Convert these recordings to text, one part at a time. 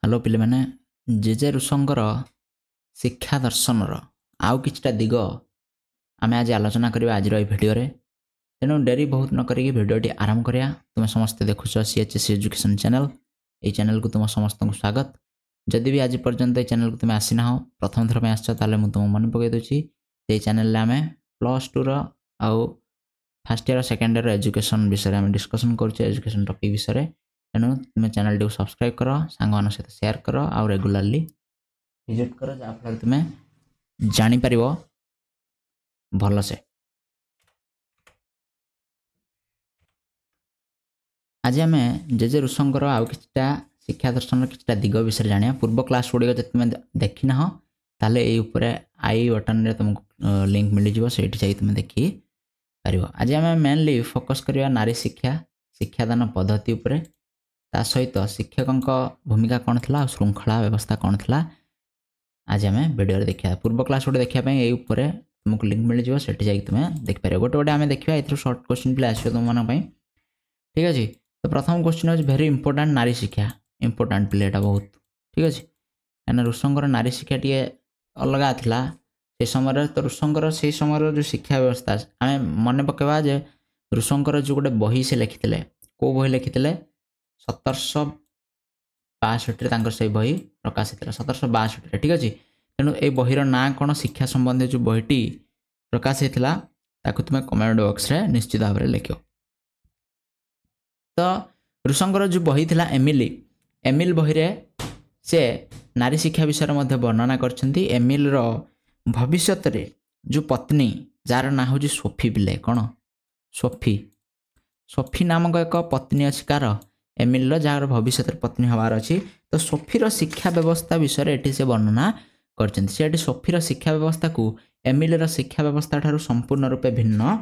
Hello पिले माने JJ ऋषंकर शिक्षा दर्शनर आउ किछटा दिग आमे आज आलोचना करबा आज भिडियो रे तेणु डेरी बहुत न करिक भिडियोटी आरंभ करिया। तुम समस्त देखुछ सीएचएस एजुकेशन चैनल ये चैनल को तुम समस्त को स्वागत। जदि भी आज पर्यंत ये चैनल को तुम आसीना हो प्रथम थर पे आसछ ताले मु तुम मन पकई दोची ये चैनल आमे +2 रो आउ first year second year education विषय आमे डिस्कशन करछ एजुकेशन टॉपिक विषय। तेणु तुम चैनल टी सब्सक्राइब कर सांग सहित शेयर कर आउ रेगुलरली विजिट कर जहाँफल तुम्हें जापर भल से। आज आम जेजे ऋषंकर आउ किछटा शिक्षा दर्शन किछटा दिग विषय जाना। पूर्व क्लास गुड़िक जब तुम देखना हो ताले ये ऊपर आई बटन रे तुमको लिंक मिल जाव से तुम देखी पार। आज आम मेनली फोकस करवा नारी शिक्षा शिक्षादान पद्धति उपरे ता सहित शिक्षकों भूमिका कौन थी श्रृंखला व्यवस्था कौन थी आज आम वीडियो देखा। पूर्व क्लास गोटे देखापी ये तुमको लिंक मिल जाव से तुम्हें देखिपार। गोटे गोटे आम देखा ये सर्ट क्वेश्चन पे आस तुम मन ठीक अच्छे। तो प्रथम क्वेश्चन हूँ भेरी इंपोर्टाट नारी शिक्षा इंपोर्टाट पिले यहाँ बहुत ठीक अच्छे कहीं ऋषंकर नारी शिक्षा टी अलग था से समय। तो ऋषंकर से समय जो शिक्षा व्यवस्था आम मन पकेवा जे ऋषंकर जो गोटे बही से लिखिते कौ बही लिखिते 1762 से बही प्रकाशित 1762 ठीक अच्छे। तेणु ये बहीर ना कौन शिक्षा संबंधी जो बहीटी प्रकाशित तुम्हें कमेंट बॉक्स रे निश्चित भाव में लिख। तो ऋषंकर जो बही थी एमिल बही रे से नारी शिक्षा विषय में वर्णना करछंती। एमिल रो भविष्य रे जो पत्नी जार ना हूँ सोफी पिले कौन सोफी नामक एक पत्नी अच्छी कार एमिल जार भविष्य पत्नी हबार अच्छी। तो सोफीर शिक्षा व्यवस्था विषय ये से वर्णना कर सोफीर शिक्षा व्यवस्था को एमिल शिक्षा व्यवस्था ठारू संपूर्ण रूपे भिन्न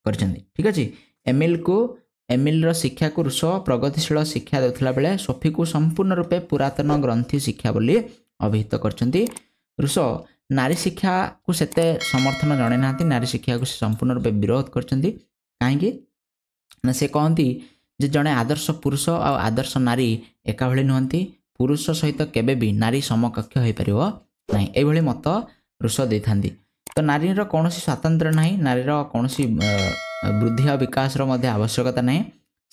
कर ठीक अच्छे। एमिल शिक्षा को ऋष प्रगतिशील शिक्षा देउथला बेले सोफी को संपूर्ण रूपे पुरातन ग्रंथि शिक्षा बोली अभिहित करछंती। ऋष नारी शिक्षा को सेते समर्थन जणे नाती नारी शिक्षा को संपूर्ण रूपे विरोध करछंती। काहेकि ना से कहती जे जड़े आदर्श पुरुष और आदर्श नारी एका भली नुहंती पुरुष सहित केबे भी नारी समकक्ष हो पारिबो नाही एभली मत ऋष देथांती। तो नारीर कौन स्वातंत्र्य नाही नारीर कौन वृद्धि और विकास आवश्यकता ना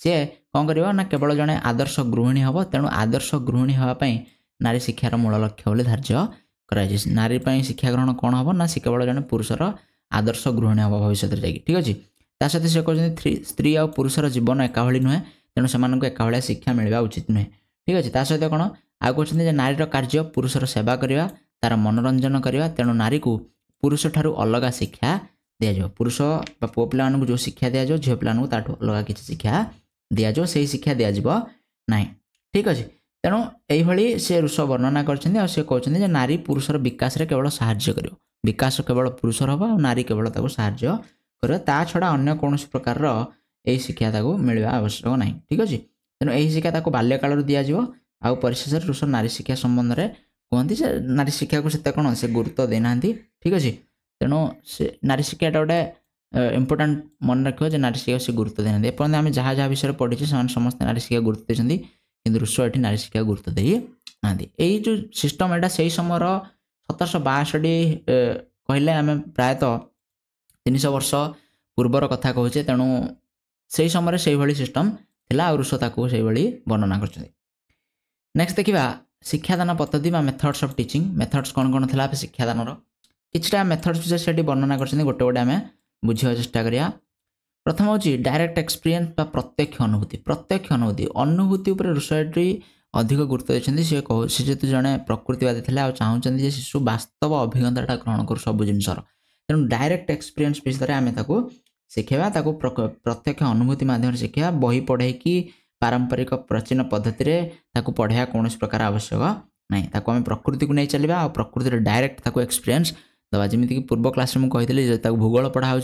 सी कौन कर ना केवल जड़े आदर्श गृहिणी हम। तेणु आदर्श गृहिणी हाँपाई नारी शिक्षार मूल लक्ष्य बोली धार्य कर नारी शिक्षा ग्रहण कौन हम ना सी केवल जड़े पुरुषर आदर्श गृहिणी हम भविष्य जाकि ठीक अच्छे। ता सहित से कहते स्त्री और पुरुषर जीवन एका भली नुहे तेणु से एका भाया शिक्षा मिलवा उचित नुहे ठीक अच्छे। ता सहित कौन आउ कहते नारीर कार्य पुरुषर सेवा करवा तार मनोरंजन करवा तेणु नारी को पुरुष ठारू अलग शिक्षा दिया पुरुष पुओ पिला जो शिक्षा दिया झील पिला ताठू अलग किसी शिक्षा दिया से शिक्षा दिज्व ना ठीक अच्छे। तेणु यही से ऋष वर्णना कर नारी पुरुषर विकास रे केवल साहाय्य कर विकास केवल पुरुषर हम और नारी केवल साहाय्य कर ता छड़ा अन्य कौन प्रकार यही शिक्षा मिलवा आवश्यक ना ठीक अच्छे। तेणु यही शिक्षा बाल्यकाल दिज्व आउ परिशेष ऋष नारी शिक्षा संबंध में कहती से नारी शिक्षा को से कौन से गुरुत्व देना ठीक अच्छे। तेणु से नारी शिक्षाटा गोटे इंपोर्टाट मन रखिए नारी शिक्षा से गुरुत्व देना एपर्तंत आम जहाँ जहाँ विषय पढ़ी समस्त नारी शिक्षा गुरुत्व देते कि ऋष ये नारी शिक्षा गुरुत्व दे ना यही जो सिस्टम एटा से समय 1762 कहले आम प्रायतः 300 वर्ष पूर्वर कथा कहे। तेणु से समय से भाई सिस्टम थिला और ऋष ताकू से भाई वर्णना कर। नेक्स्ट देखा शिक्षादान पद्धति मेथड्स ऑफ टीचिंग मेथड्स कौन कौन था शिक्षादान किछटा मेथड्स विषय से वर्णना कर गोटे गोटे आम बुझा चेष्टा करिया। प्रथम हूँ डायरेक्ट एक्सपीरियंस प्रत्यक्ष अनुभूति अनुभूति उपर ऋषयटी अधिक गुरुत्व देते। सी जेतु जड़े प्रकृतिवादी थे चाहते शिशु वास्तव अभिज्ञता ग्रहण कर सब जिनसर तेणु डायरेक्ट एक्सपीरियंस विषय आम शिखेवा प्रत्यक्ष अनुभूति माध्यम शिखेवा बही पढ़े कि पारंपरिक प्राचीन पद्धति पढ़ाया कौन प्रकार आवश्यक ना आम प्रकृति को नहीं चलवा और प्रकृति डायरेक्ट एक्सपीरियंस दवा जमीक पूर्व क्लास में कही भूगोल पढ़ा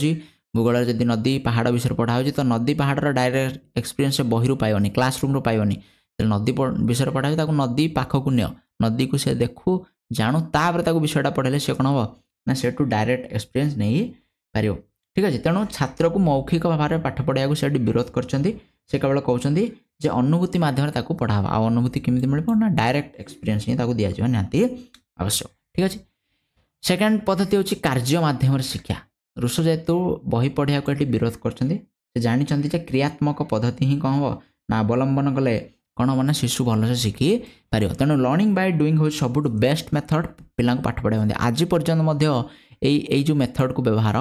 भूगोल जब नदी पहाड़ विषय पढ़ा तो नदी पहाड़ डायरेक्ट एक्सपीरियंस बही पाइबनी क्लासरूम रू पाइबनी नदी विषय पढ़ा नदी पाखक नि नदी को से देखू जानू तापर विषयटा पढ़े से कौन हम ना से डायरेक्ट एक्सपीरियंस नहीं पार ठीक अच्छे। तेणु छात्र को मौखिक भाव में पाठ पढ़ाया से विरोध कर से केवल कहते जे अनुभूति माध्यम ताकू पढ़ा आ अनुभूति केमी मिल ना डायरेक्ट एक्सपीरियंस ही ताकू दिया निहाती आवश्यक ठीक अच्छे। सेकेंड पद्धति हूँ कार्य माध्यम शिक्षा। रुसो जेहेतु बही पढ़िया को विरोध कर जानते क्रियात्मक पद्धति ही कौन हम ना अवलंबन कले कौन हम ना शिशु भलसे शिखी पार। तेणु लर्निंग बाय डुईंग हूँ सब बेस्ट मेथड पिला पाठ पढ़ाई आज पर्यंत जो मेथड को व्यवहार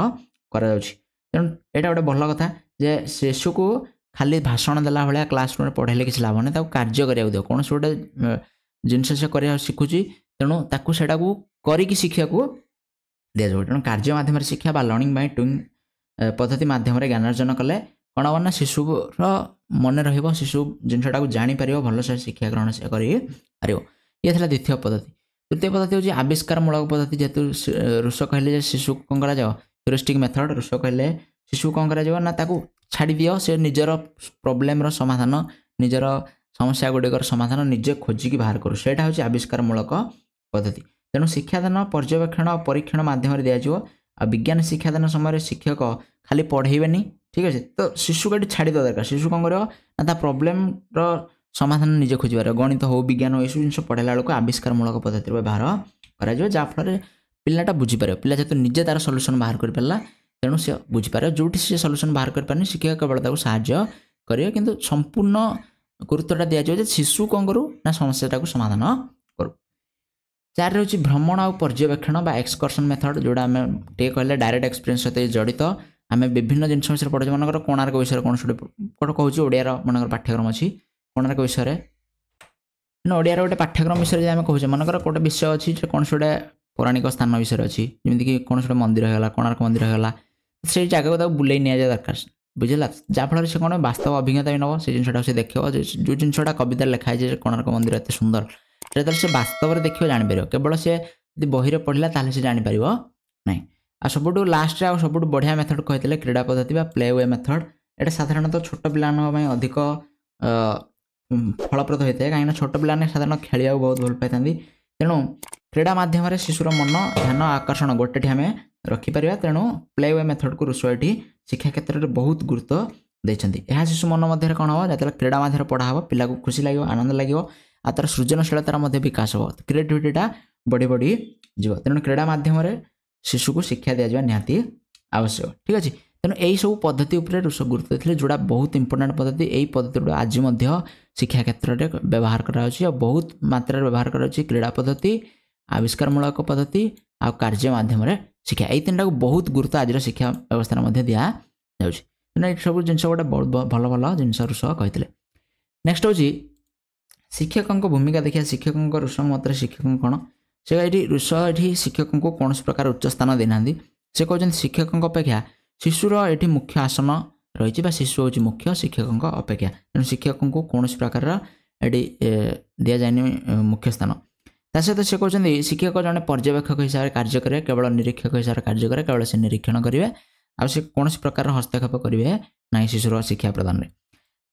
करा तेणु यहाँ गोटे भल कथा जे शिशु को खाली भाषण देला भाया क्लासरूम पढ़ाइले किसी लाभ नहीं कार्य करा दियो कौन गोटे जिनस से कर शिखुची तेणु ताकू सेटा को करिकी शिक्षा को दि जाए। तेणु कार्य माध्यम शिक्षा बा लर्निंग बाय डुईंग पद्धति माध्यम ज्ञानार्जन कले कौन हम ना शिशुर मन रहा शिशु जिनटा को जापर भलसे शिक्षा ग्रहण से कर ये द्वितीय पद्धति। तृतीय पद्धति हूँ आविष्कारमूलक पद्धति जेहेतु रुष कहले शिशु कौन कर ह्यूरिस्टिक मेथड रुष कहले शिशु कौन कर छाड़ी दियो से निजर प्रोब्लेम समाधान निजर समस्या गुड़िकर समाधान निजे खोजिकी बाहर करूँ सेटा हूँ आविष्कारमूलक पद्धति। तेणु शिक्षादान पर्यवेक्षण और परीक्षण माध्यम दिज्व आ विज्ञान शिक्षादान समय शिक्षक खाली पढ़ेबे ठीक अच्छे तो शिशु को छाड़ी देवा दरकार। शिशु कौन कर प्रोब्लेम समाधान निजे खोजार गणित हो विज्ञान हो यू जिन पढ़ाला बेलू आविष्कारमूलक पद्धति व्यवहार कर जहाँफल पिलाटा बुझीपार पिला जेहतु निजे तार सल्यूशन बाहर कर पारा तेणु सी बुझीपार जो सल्यूशन बाहर कर शिक्षक केवल साहाय्य करेंगे किंतु संपूर्ण गुरुत्वटा दि जाए शिशु कौन करूँ ना समस्याटा को समाधान करूँ। चार हूँ भ्रमण आ पर्यवेक्षण बा एक्सकर्सन मेथड जोड़ा आम टे कहले डायरेक्ट एक्सपीरियंस सहित जड़ित आम विभिन्न जिन विषय पढ़े मनकर कोणार्क विषय कौन गोटे कहूँ ओडियार मनकर पाठ्यक्रम अच्छी कोणार्क विषय ओडियार गोटे पाठ्यक्रम विषय आम कहूँ मनकर गोटे विषय अच्छी कौन गोटे पौराणिक स्थान विषय अच्छी जमीक कौन गोटे मंदिर होगा कोणार्क मंदिर होगा से जगह को बुले नि दरकार बुझेगा जहाँफल से कौन वास्तव अभिज्ञता भी नब से जिनटा से देख जो जिनटा कविता लिखाई कोणार्क मंदिर एत सुंदर से वास्तव में देखिए जापर केवल से बही पढ़ला ताल से जापर ना आ सब लास्ट आ सब बढ़िया मेथड कहते क्रीड़ा पद्धति प्ले वे मेथड ये साधारणतः छोट पाई अधिक फलप्रद होता है कहीं छोट पाने साधारण खेल बहुत भल पाई तेणु क्रीड़ा माध्यम शिशुर मन ध्यान आकर्षण गोटे आम रखिपर तेणु प्ले वे मेथड को रुसो ये शिक्षा क्षेत्र में बहुत गुरुत्व देते। यह शिशु मन मध्य कौन हम जो क्रीड़ा माध्यम पढ़ा हम पिला को खुशी लगे आनंद लगे आ तार सृजनशीलतार विकास हो क्रिएटिविटीटा बढ़ी बढ़ी जीव तेणु क्रीड़ा माध्यम शिशु को शिक्षा दि जाए निहाती आवश्यक ठीक अच्छे। तेणु यही सब पद्धति रुष गुरुत्व देते जोड़ा बहुत इंपोर्टाट पद्धति यही पद्धति आज शिक्षा क्षेत्र में व्यवहार कर बहुत मात्रा व्यवहार कर क्रीड़ा पद्धति आविष्कारमूलक पद्धति आ कार्य माध्यम शिक्षा यही तीन टाक बहुत गुरुत्व आज शिक्षा व्यवस्था दि जाए सब जिन गोटे भल भल जिन रुष कहते। नेक्स्ट हूँ शिक्षकों भूमिका देखिए शिक्षकों रुष मत शिक्षक कौन से ये रुष ये शिक्षकों को कौन प्रकार उच्च स्थान देना से कहते शिक्षकों अपेक्षा शिशुर ये मुख्य आसन रही शिशु हूँ मुख्य शिक्षकों अपेक्षा तेणु शिक्षकों को कौन प्रकार ये दि जाए मुख्य स्थान ता सहित से कहते शिक्षक जड़े पर्यवेक्षक हिसाब से कार्य करेंगे केवल निरीक्षक हिसाब से कार्य करेंगे केवल से निरीक्षण करेंगे आ कौन प्रकार हस्तक्षेप करेंगे ना शिशुर शिक्षा प्रदान में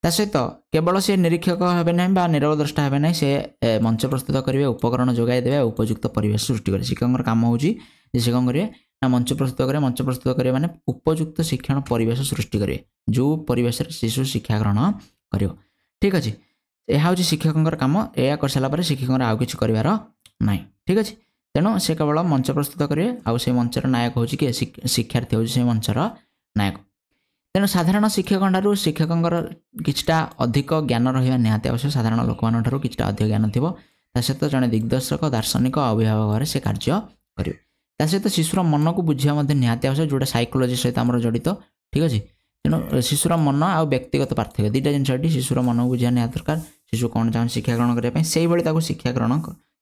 ता सहित केवल से निरीक्षक हे ना नीरव द्रष्टा हे ना से मंच प्रस्तुत करेंगे उपकरण जोगाई देवे उपयुक्त परिवेश सृष्टि करेंगे शिक्षक काम हूँ से कौन करेंगे ना मंच प्रस्तुत करेंगे माने उपयुक्त शिक्षण परिवेश सृष्टि करेंगे जो परिवेश शिशु शिक्षा ग्रहण कर ठीक अच्छे। यह हूँ शिक्षकों काम यह कर सारापर शिक्षक आउ कि करार ना ठीक अच्छे तेणु से केवल मंच प्रस्तुत करेंगे आउ से मंचर नायक हूँ कि शिक्षार्थी हूँ से मंचर नायक तेणु साधारण शिक्षकों शिक्षकों किछटा अधिक ज्ञान रहा निहाती आवश्यक साधारण लोक मानू कि अधिक ज्ञान थी सहित जड़े दिग्दर्शक दार्शनिक अभिभावक से कार्य करेंगे ता सहित शिशुर मन को बुझा निहाती आवश्यक जोटा साइकोलोजी सहित आम जड़ित ठीक अच्छे। तेणु शिशुर मन आ व्यक्तिगत पार्थक्य दुईटा जिन शिशुर मन को बुझा निहाती दरकार शिशु कौन चाहे शिक्षा ग्रहण करने से भाई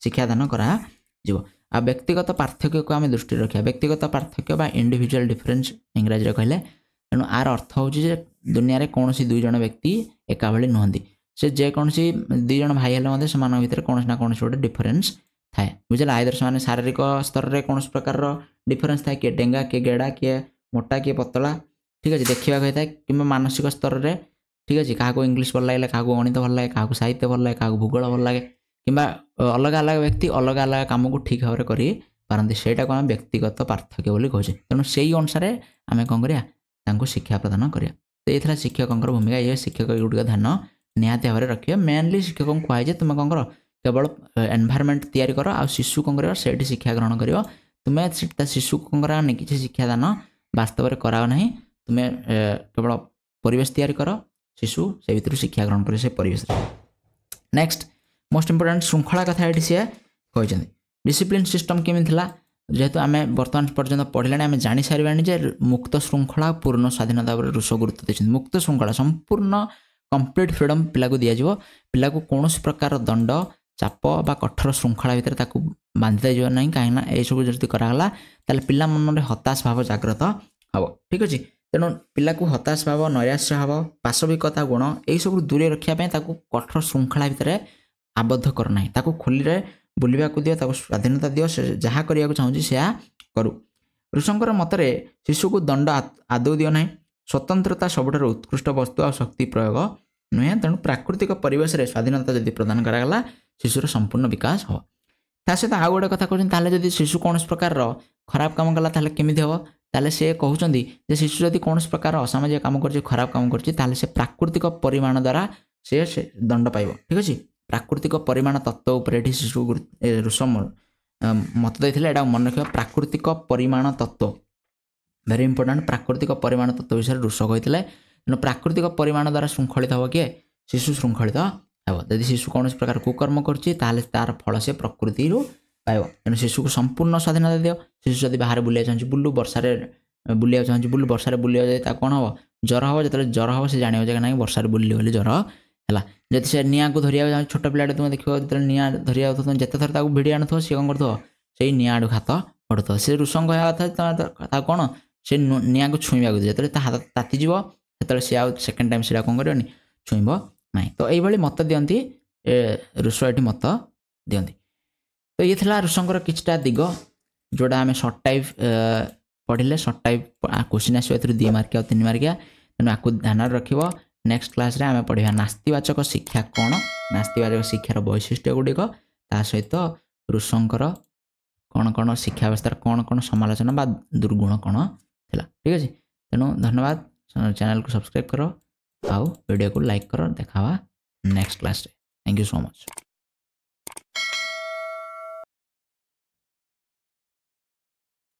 शिक्षादान कर आ व्यक्तिगत पार्थक्य को आम दृष्टि रखा व्यक्तिगत पार्थक्य बा इंडिविजुअल डिफरेन्स इंग्राजी कहले तेणु आर अर्थ हूँ दुनिया में कौन दुई जन व्यक्ति एका भाई नुहति से जेकोसी दुई जन भाई हेल्ले से भितर कौन ना कौन गोटे डिफरेन्स थाए बुझे आइदर से शारीरिक स्तर में कौन प्रकार डिफरेन्स थाए किए डेंगा किए गेड़ा किए मोटा किए पतला ठीक अच्छे देखा होता है कि मानसिक स्तर में ठीक अच्छे क्या इंग्लीश भल लगे क्या गणित भल लगे क्या साहित्य भल लगे क्या भूगोल भल लगे कि अलग अलग व्यक्ति अलग अलग कम को ठीक भाव में करते सेटा को आम व्यक्तिगत पार्थक्य बोली कहे तेणु से अनुसार आम कौन करा शिक्षा प्रदान करिया। तो ये शिक्षकों भूमिका ये शिक्षक गुड़िक ध्यान निहाती भाव में रखिए मेनली शिक्षकों कहुए तुम कौन कर केवल एनवायरनमेंट तैयारी कर आ शिशु कौन कर से शिक्षा ग्रहण कर तुम्हें शिशु कौन कर किसी शिक्षादान वास्तव में कराओ ना तुम्हें केवल परिवेश तैयारी कर शिशु से भर शिक्षा ग्रहण कर परिवेश नेक्स्ट मोस्ट इंपोर्टेंट श्रृंखला कथा ये सी कहते डिसिप्लिन सिस्टम केमी था जेहेतु आम बर्तमान पर्यटन पढ़ला आम जानी सारे जे मुक्त श्रृंखला पूर्ण स्वाधीनता रूस गुरुत्व देते मुक्त श्रृंखला संपूर्ण कंप्लीट फ्रीडम पिला को दिज्व पिला को कौन प्रकार दंड चाप बा कठोर श्रृंखला भितर बांधि दिजा ना कहीं यह सब जब कराला पिला मन में हताश भाव जाग्रत हम ठीक अच्छे तेणु पिला को हताश भाव नैराश्य भाव पाशविकता गुण यही सब दूरे रखापी कठोर श्रृंखला भितर आबद्ध करना खोली बुलवा को दियो स्वाधीनता दियो से जहाँ करने चाहूँगी से करू ऋषंकर मतरे शिशु को दंड आदौ दियो ना स्वतंत्रता सबुठार उत्कृष्ट वस्तु आ शक्ति प्रयोग नुहे तेणु प्राकृतिक परिवेश में स्वाधीनता जब प्रदान कराला शिशुर संपूर्ण विकास हो ता सहित आउ गोटे कथा कहते जब शिशु कौन प्रकार खराब काम कला केमी हम ताले से कहते जे शिशु जब कौन प्रकार असामाजिक काम कर खराब काम कर प्राकृतिक परिमाण द्वारा से दंड पाइब ठीक अच्छे प्राकृतिक परिमाण तत्व उपर शिशु ऋष मत देते यहाँ मन रखा प्राकृतिक परिमाण तत्व वेरी इंपोर्टेंट प्राकृतिक परिमाण तत्व विषय ऋष कहते तेणु प्राकृतिक परिमाण द्वारा श्रृंखलित हम किए शिशु श्रृंखलित हे यदि शिशु कौन प्रकार कुकर्म कर फल से प्रकृति पाइब तेणु शिशु को संपूर्ण स्वाधीनता दियो शिशु जब बाहर बुलिया चाहूँ बुलू बर्षार बुलिया चाहूँ बुलू बर्षार बुलिया जाए कौन हम ज्वर हम जो ज्वर हम से जान ना बर्षार बुलिले बोली ज्वर है जब से निआ को धरिया छोट पिलाटे तुम देख जो निआ धरिया तुम जिते थर भिड़ी आणुव सी कौन कर से निआ आड़ हाथ बढ़ुव से ऋषं कहवा कथा कौन से निआ को छुईवा जो हाथ तातीज से सी आउ सेकेंड टाइम से कौन कर छुईब ना तो ये मत दिखती ऋष ये मत दिखती तो ये था ऋषंकर किछटा दिग जोड़ा आम सर्ट टाइप पढ़ले सर्ट टाइप क्वेश्चन आसो 2 मार्किया और 3 मार्किया तेणु आपको ध्यान रख नेक्स्ट क्लास रे आम पढ़ा नास्तिवाचक शिक्षा कौन नास्तिवाचक शिक्षार वैशिष्ट्य गुड़िक ता सहित ऋषंकर कौन कौन शिक्षा व्यवस्था कौन कौन समालोचना बा दुर्गुण कौन थिला ठीक अच्छे तेणु धन्यवाद चैनल को सब्सक्राइब करो आउ वीडियो को लाइक करो देखा नेक्स्ट क्लास रे थैंक यू सो मच।